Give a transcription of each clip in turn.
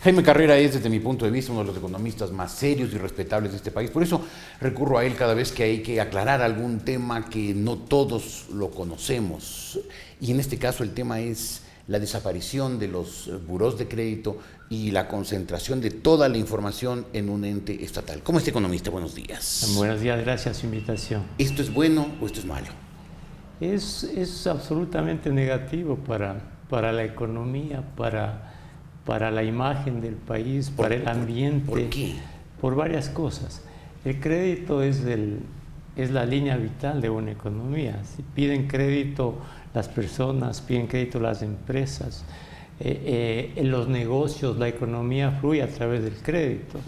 Jaime Carrera es, desde mi punto de vista, uno de los economistas más serios y respetables de este país. Por eso recurro a él cada vez que hay que aclarar algún tema que no todos lo conocemos. Y en este caso el tema es la desaparición de los burós de crédito y la concentración de toda la información en un ente estatal. ¿Cómo está, economista? Buenos días. Buenos días, gracias por su invitación. ¿Esto es bueno o esto es malo? Es absolutamente negativo para la economía, para la imagen del país, para el ambiente. ¿Por qué? Por varias cosas. El crédito es la línea vital de una economía. Si piden crédito las personas, piden crédito las empresas, en los negocios, la economía fluye a través del crédito.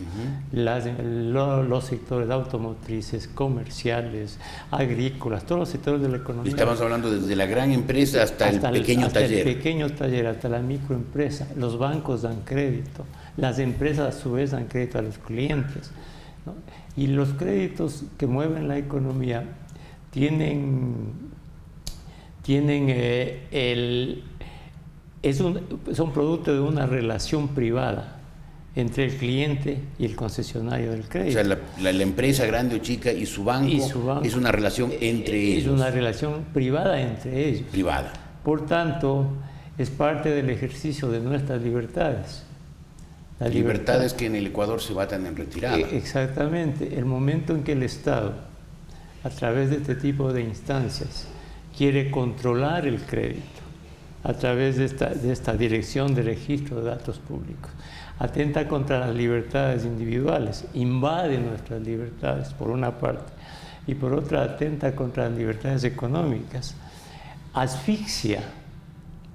Los sectores automotrices, comerciales, agrícolas, todos los sectores de la economía. Estamos hablando desde la gran empresa hasta el pequeño taller. El pequeño taller, hasta la microempresa. Los bancos dan crédito, las empresas a su vez dan crédito a los clientes, ¿no? Y los créditos que mueven la economía son producto de una relación privada entre el cliente y el concesionario del crédito. O sea, la empresa grande o chica y su banco es una relación entre ellos. Es una relación privada entre ellos. Privada. Por tanto, es parte del ejercicio de nuestras libertades. Las libertades que en el Ecuador se batan en retirada. Exactamente. El momento en que el Estado, a través de este tipo de instancias, quiere controlar el crédito, a través de esta dirección de registro de datos públicos, atenta contra las libertades individuales, invade nuestras libertades por una parte, y por otra atenta contra las libertades económicas, asfixia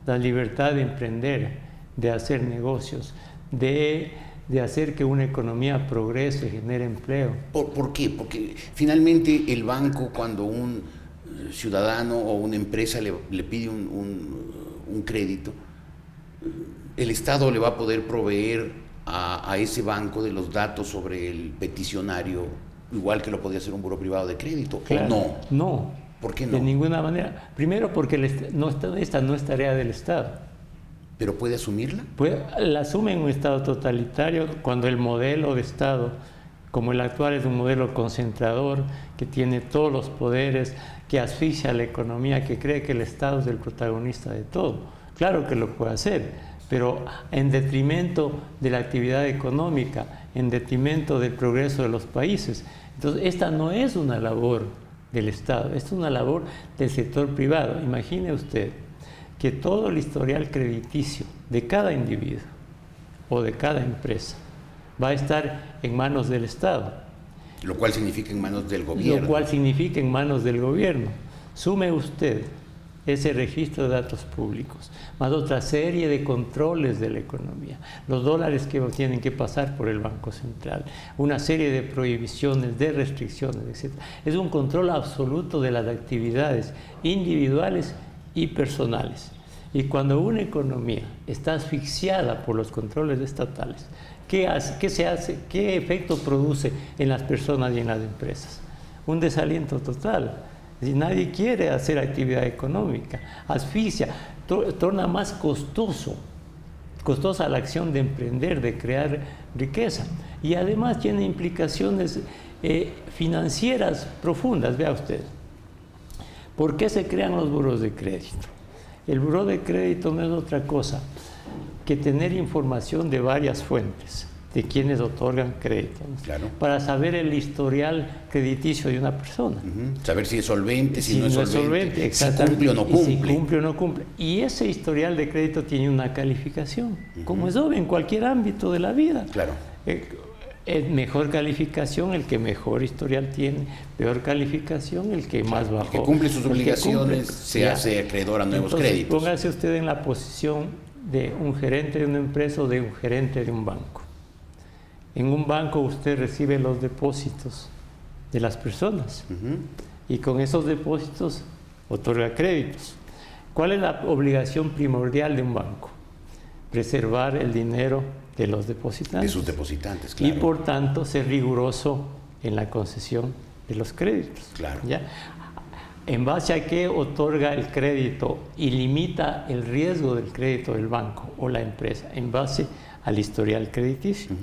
la libertad de emprender, de hacer negocios, de hacer que una economía progrese, genere empleo. ¿Por qué? Porque finalmente el banco, cuando un ciudadano o una empresa le pide un crédito, el Estado le va a poder proveer a ese banco de los datos sobre el peticionario, igual que lo podría hacer un buró privado de crédito. Claro, ¿o no? No. ¿Por qué no? De ninguna manera. Primero porque esta no es tarea del Estado. ¿Pero puede asumirla? La asume en un Estado totalitario cuando el modelo de Estado, como el actual, es un modelo concentrador que tiene todos los poderes, que asfixia a la economía, que cree que el Estado es el protagonista de todo. Claro que lo puede hacer, pero en detrimento de la actividad económica, en detrimento del progreso de los países. Entonces, esta no es una labor del Estado, esta es una labor del sector privado. Imagine usted que todo el historial crediticio de cada individuo o de cada empresa va a estar en manos del Estado. Lo cual significa en manos del gobierno. Lo cual significa en manos del gobierno. Sume usted ese registro de datos públicos, más otra serie de controles de la economía, los dólares que tienen que pasar por el Banco Central, una serie de prohibiciones, de restricciones, etc. Es un control absoluto de las actividades individuales y personales. Y cuando una economía está asfixiada por los controles estatales, ¿qué se hace? ¿Qué efecto produce en las personas y en las empresas? Un desaliento total. Es decir, nadie quiere hacer actividad económica, asfixia, torna más costosa la acción de emprender, de crear riqueza. Y además tiene implicaciones financieras profundas. Vea usted, ¿por qué se crean los buros de crédito? El buró de crédito no es otra cosa que tener información de varias fuentes de quienes otorgan crédito, ¿no? Claro. Para saber el historial crediticio de una persona. Saber si es solvente, si no es solvente, si cumple o no cumple. Si cumple o no cumple. Y ese historial de crédito tiene una calificación, como es obvio en cualquier ámbito de la vida. Claro. Es mejor calificación el que mejor historial tiene, peor calificación el que más bajo. El que cumple sus obligaciones se hace acreedor a nuevos créditos. Póngase usted en la posición de un gerente de una empresa o de un gerente de un banco. En un banco usted recibe los depósitos de las personas y con esos depósitos otorga créditos. ¿Cuál es la obligación primordial de un banco? Preservar el dinero de los depositantes. De sus depositantes, claro. Y por tanto ser riguroso en la concesión de los créditos. Claro. ¿Ya? ¿En base a qué otorga el crédito y limita el riesgo del crédito del banco o la empresa? En base al historial crediticio.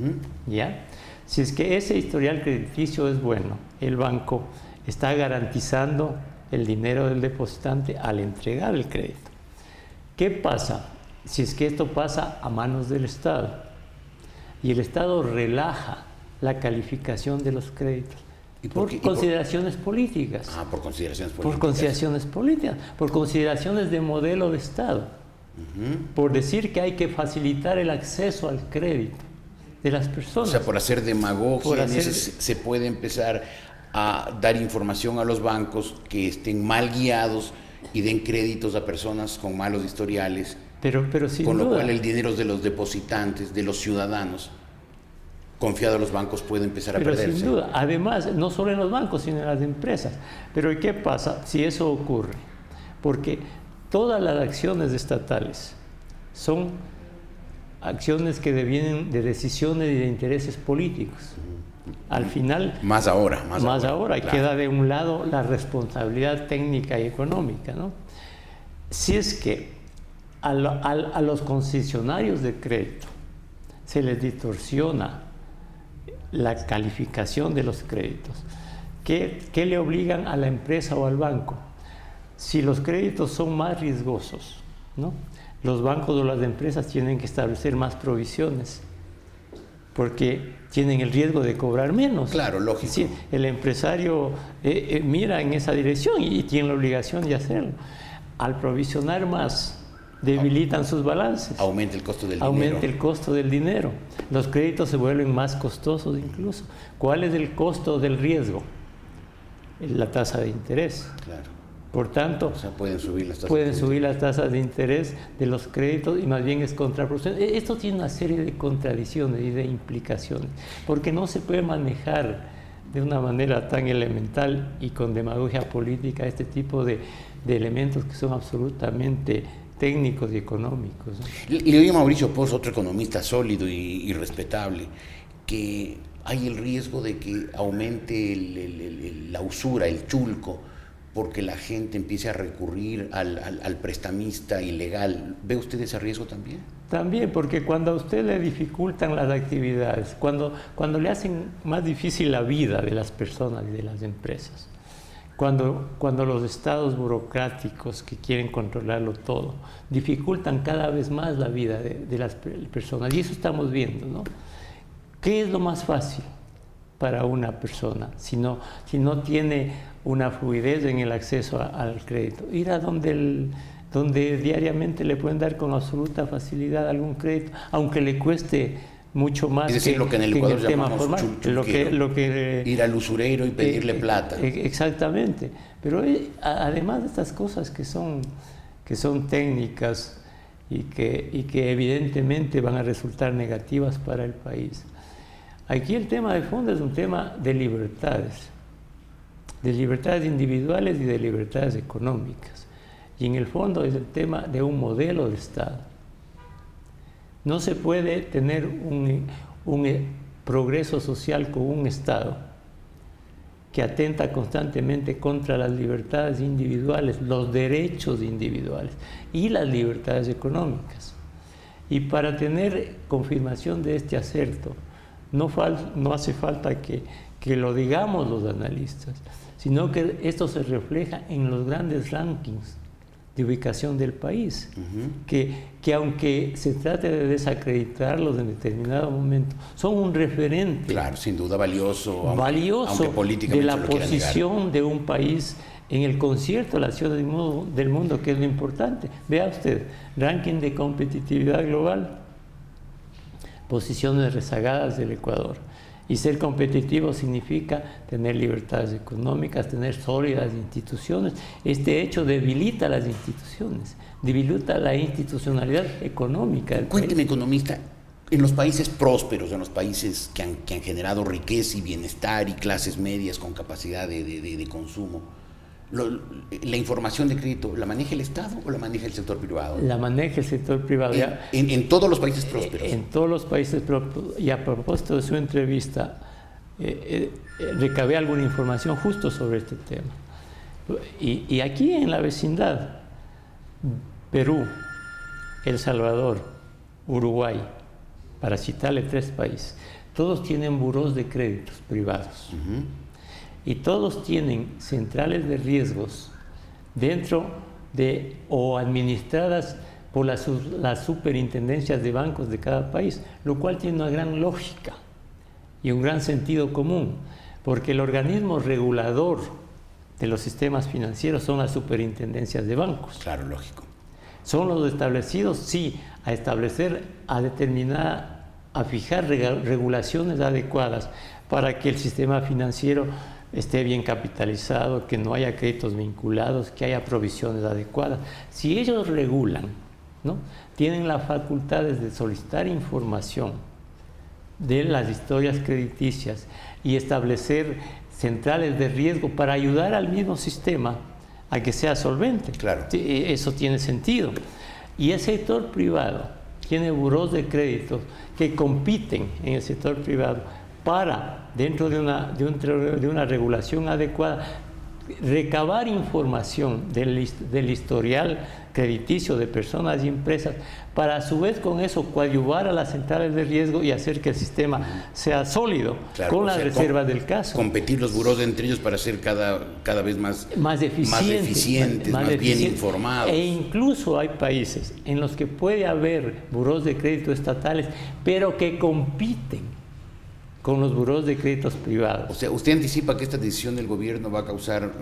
¿Ya? Si es que ese historial crediticio es bueno, el banco está garantizando el dinero del depositante al entregar el crédito. ¿Qué pasa si es que esto pasa a manos del Estado? Y el Estado relaja la calificación de los créditos. Por consideraciones políticas. Por consideraciones políticas. Por consideraciones políticas, por consideraciones de modelo de Estado. Por decir que hay que facilitar el acceso al crédito de las personas. O sea, por hacer demagogia, se puede empezar a dar información a los bancos que estén mal guiados y den créditos a personas con malos historiales, pero sin con lo duda, cual el dinero de los depositantes, de los ciudadanos, confiado a los bancos, puede empezar a perderse. Sin duda, además, no solo en los bancos, sino en las empresas. Pero ¿qué pasa si eso ocurre? Porque todas las acciones estatales son acciones que devienen de decisiones y de intereses políticos. Al final, más ahora, claro. Queda de un lado la responsabilidad técnica y económica, ¿no? Si es que a los concesionarios de crédito se les distorsiona la calificación de los créditos, ¿qué le obligan a la empresa o al banco? Si los créditos son más riesgosos, ¿no? Los bancos o las empresas tienen que establecer más provisiones, porque tienen el riesgo de cobrar menos. Claro, lógico. Sí, el empresario mira en esa dirección y tiene la obligación de hacerlo. Al provisionar más, debilitan sus balances. Aumenta el costo del dinero. Aumenta el costo del dinero. Los créditos se vuelven más costosos incluso. ¿Cuál es el costo del riesgo? La tasa de interés. Claro. Por tanto, o sea, pueden subir las tasas de interés de los créditos y más bien es contraproducente. Esto tiene una serie de contradicciones y de implicaciones, porque no se puede manejar de una manera tan elemental y con demagogia política este tipo de elementos que son absolutamente técnicos y económicos, ¿no? Le oí a Mauricio Pozo, otro economista sólido y respetable, que hay el riesgo de que aumente la usura, el chulco, porque la gente empiece a recurrir al prestamista ilegal. ¿Ve usted ese riesgo también? También, porque cuando a usted le dificultan las actividades, cuando le hacen más difícil la vida de las personas y de las empresas, cuando los estados burocráticos que quieren controlarlo todo dificultan cada vez más la vida de las personas, y eso estamos viendo, ¿no? ¿Qué es lo más fácil para una persona si no tiene una fluidez en el acceso al crédito? Ir a donde diariamente le pueden dar con absoluta facilidad algún crédito, aunque le cueste mucho más. Es decir, lo que en el Ecuador llamamos formal, ir al usureiro y pedirle plata. Exactamente. Pero además de estas cosas que son técnicas y que evidentemente van a resultar negativas para el país, aquí el tema de fondo es un tema de libertades individuales y de libertades económicas. Y en el fondo es el tema de un modelo de Estado. No se puede tener un progreso social con un Estado que atenta constantemente contra las libertades individuales, los derechos individuales y las libertades económicas. Y para tener confirmación de este acerto, no hace falta que lo digamos los analistas, sino que esto se refleja en los grandes rankings de ubicación del país, que aunque se trate de desacreditarlos en determinado momento, son un referente. Claro, sin duda valioso aunque de la posición de un país en el concierto de las ciudades del mundo, que es lo importante. Vea usted, ranking de competitividad global, posiciones rezagadas del Ecuador. Y ser competitivo significa tener libertades económicas, tener sólidas instituciones. Este hecho debilita las instituciones, debilita la institucionalidad económica del Cuénteme, país. economista, en los países prósperos, en los países que han generado riqueza y bienestar y clases medias con capacidad de consumo, ¿la información de crédito la maneja el Estado o la maneja el sector privado? La maneja el sector privado. En todos los países prósperos. En todos los países prósperos. Y a propósito de su entrevista, recabé alguna información justo sobre este tema. Y aquí en la vecindad, Perú, El Salvador, Uruguay, para citarle 3 países, todos tienen burós de créditos privados. Y todos tienen centrales de riesgos dentro de o administradas por las superintendencias de bancos de cada país, lo cual tiene una gran lógica y un gran sentido común, porque el organismo regulador de los sistemas financieros son las superintendencias de bancos. Claro, lógico. Son los establecidos, sí, a establecer, a determinar, a fijar regulaciones adecuadas para que el sistema financiero esté bien capitalizado, que no haya créditos vinculados, que haya provisiones adecuadas. Si ellos regulan, ¿no?, tienen las facultades de solicitar información de las historias crediticias y establecer centrales de riesgo para ayudar al mismo sistema a que sea solvente. Claro. Eso tiene sentido. Y el sector privado tiene burós de créditos que compiten en el sector privado para, dentro de una regulación adecuada, recabar información del historial crediticio de personas y empresas para, a su vez, con eso coadyuvar a las centrales de riesgo y hacer que el sistema sea sólido, claro, con las reservas del caso. Competir los burós entre ellos para ser cada vez más eficientes, más bien informados. E incluso hay países en los que puede haber burós de crédito estatales, pero que compiten con los burós de créditos privados. O sea, ¿usted anticipa que esta decisión del gobierno va a causar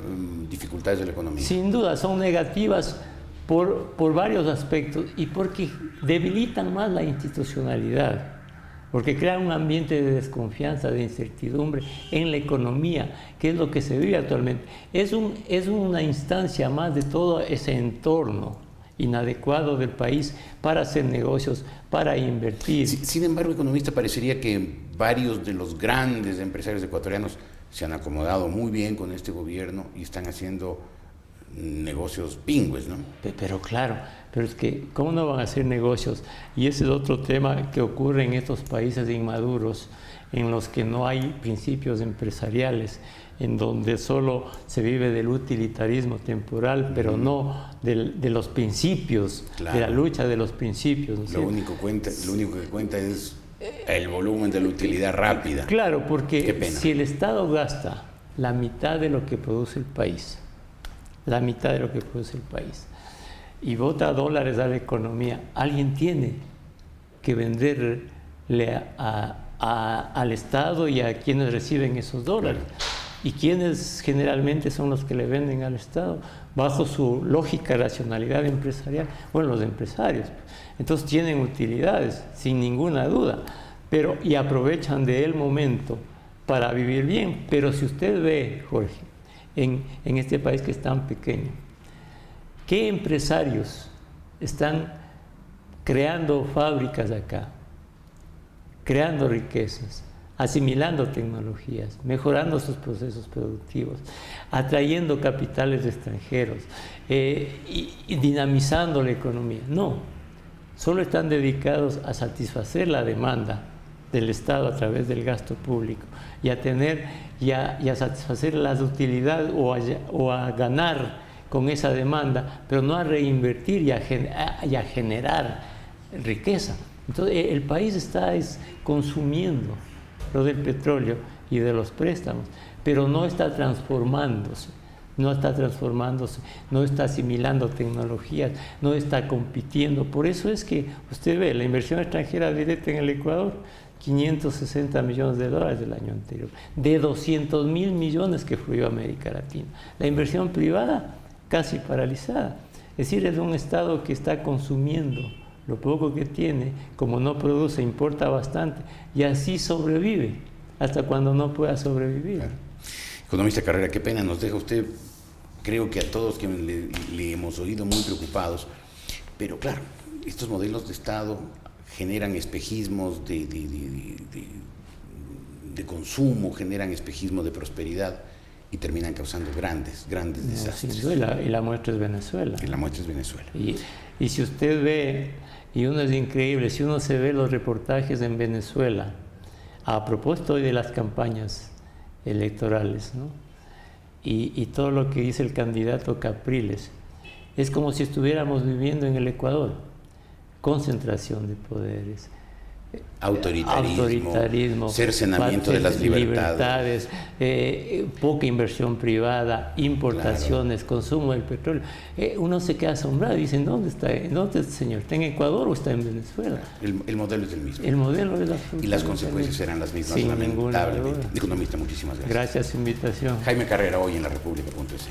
dificultades de la economía? Sin duda, son negativas por varios aspectos y porque debilitan más la institucionalidad, porque crean un ambiente de desconfianza, de incertidumbre en la economía, que es lo que se vive actualmente. Es una instancia más de todo ese entorno inadecuado del país para hacer negocios, para invertir. Sin embargo, economista, parecería que varios de los grandes empresarios ecuatorianos se han acomodado muy bien con este gobierno y están haciendo negocios pingües, ¿no? Pero claro, pero es que ¿cómo no van a hacer negocios? Y ese es otro tema que ocurre en estos países inmaduros, en los que no hay principios empresariales, en donde solo se vive del utilitarismo temporal, pero no de los principios, claro, de la lucha de los principios, ¿no? Lo único que cuenta es el volumen de la utilidad rápida. Claro, porque si el Estado gasta la mitad de lo que produce el país, y bota dólares a la economía, alguien tiene que venderle al Estado y a quienes reciben esos dólares. ¿Y quienes generalmente son los que le venden al Estado? Bajo su lógica racionalidad empresarial, bueno, los empresarios. Entonces tienen utilidades, sin ninguna duda, y aprovechan del momento para vivir bien. Pero si usted ve, Jorge, en este país que es tan pequeño, ¿qué empresarios están creando fábricas acá, creando riquezas, asimilando tecnologías, mejorando sus procesos productivos, atrayendo capitales extranjeros y dinamizando la economía? No, solo están dedicados a satisfacer la demanda del Estado a través del gasto público y a satisfacer las utilidades o a ganar con esa demanda, pero no a reinvertir y a generar riqueza. Entonces el país está consumiendo lo del petróleo y de los préstamos, pero no está transformándose, no está asimilando tecnologías, no está compitiendo. Por eso es que usted ve la inversión extranjera directa en el Ecuador, 560 millones de dólares del año anterior, de 200.000 millones que fluyó a América Latina. La inversión privada casi paralizada. Es decir, es un Estado que está consumiendo lo poco que tiene, como no produce, importa bastante, y así sobrevive, hasta cuando no pueda sobrevivir. Claro. Economista Carrera, qué pena nos deja usted. Creo que a todos que le hemos oído muy preocupados, pero claro, estos modelos de Estado generan espejismos de consumo, generan espejismos de prosperidad y terminan causando grandes desastres. Y la muestra es Venezuela. Y si usted ve, y uno es increíble, si uno se ve los reportajes en Venezuela, a propósito hoy de las campañas electorales, ¿no?, y todo lo que dice el candidato Capriles, es como si estuviéramos viviendo en el Ecuador. Concentración de poderes, autoritarismo, cercenamiento de las libertades, poca inversión privada, importaciones, consumo del petróleo. Uno se queda asombrado y dice, ¿dónde está este señor? ¿Está en Ecuador o está en Venezuela? El modelo es el mismo. El modelo es y las consecuencias serán las mismas, lamentablemente. Economista, muchísimas gracias. Gracias por su invitación. Jaime Carrera, hoy en la República.es.